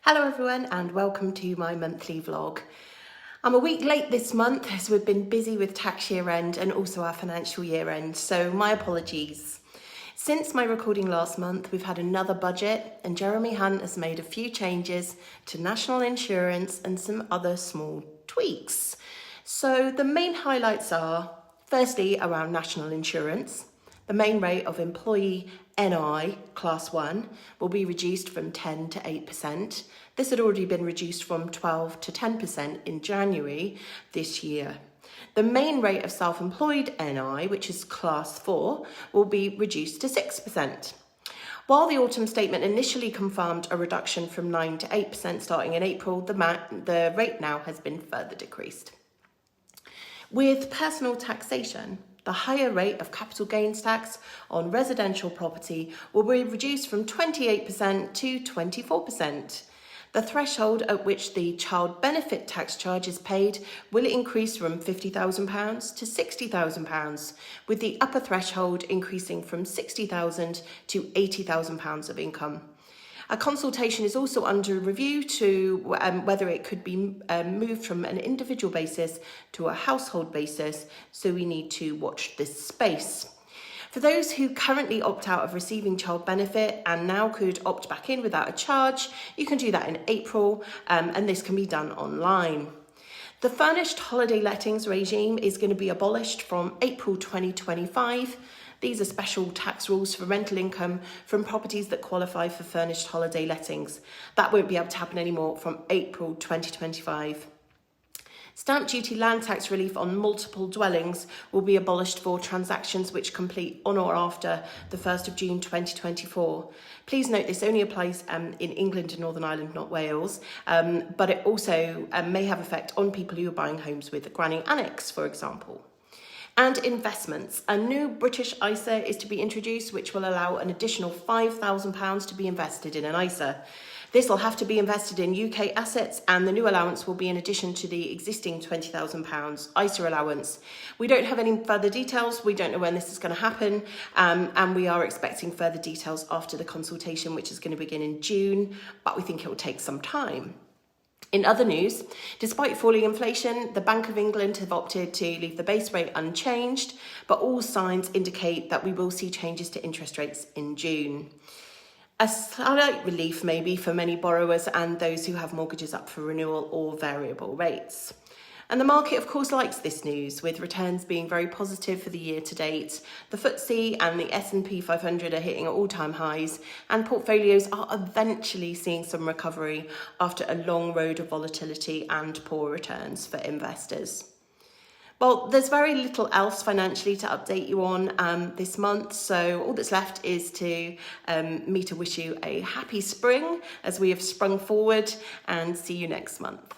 Hello everyone and welcome to my monthly vlog. I'm a week late this month as we've been busy with tax year end and also our financial year end, so my apologies. Since my recording last month, we've had another budget and Jeremy Hunt has made a few changes to national insurance and some other small tweaks. So the main highlights are, firstly, around national insurance. The main rate of employee NI class 1 will be reduced from 10 to 8%. This had already been reduced from 12 to 10% in January this year. The main rate of self-employed NI, which is class 4, will be reduced to 6%. While the autumn statement initially confirmed a reduction from 9 to 8% starting in April, the rate now has been further decreased. With personal taxation, the higher rate of capital gains tax on residential property will be reduced from 28% to 24%. The threshold at which the child benefit tax charge is paid will increase from £50,000 to £60,000, with the upper threshold increasing from £60,000 to £80,000 of income. A consultation is also under review to whether it could be moved from an individual basis to a household basis, so we need to watch this space. For those who currently opt out of receiving child benefit and now could opt back in without a charge, you can do that in April, and this can be done online. The furnished holiday lettings regime is going to be abolished from April 2025. These are special tax rules for rental income from properties that qualify for furnished holiday lettings. That won't be able to happen anymore from April 2025. Stamp duty land tax relief on multiple dwellings will be abolished for transactions which complete on or after the 1st of June 2024. Please note this only applies in England and Northern Ireland, not Wales, but it also may have effect on people who are buying homes with a granny annex, for example. And investments. A new British ISA is to be introduced, which will allow an additional £5,000 to be invested in an ISA. This will have to be invested in UK assets, and the new allowance will be in addition to the existing £20,000 ISA allowance. We don't have any further details. We don't know when this is going to happen, and we are expecting further details after the consultation, which is going to begin in June, but we think it will take some time. In other news, despite falling inflation, the Bank of England have opted to leave the base rate unchanged, but all signs indicate that we will see changes to interest rates in June. A slight relief maybe for many borrowers and those who have mortgages up for renewal or variable rates. And the market, of course, likes this news, with returns being very positive for the year to date. The FTSE and the S&P 500 are hitting all-time highs, and portfolios are eventually seeing some recovery after a long road of volatility and poor returns for investors. Well, there's very little else financially to update you on this month, so all that's left is to me to wish you a happy spring as we have sprung forward, and see you next month.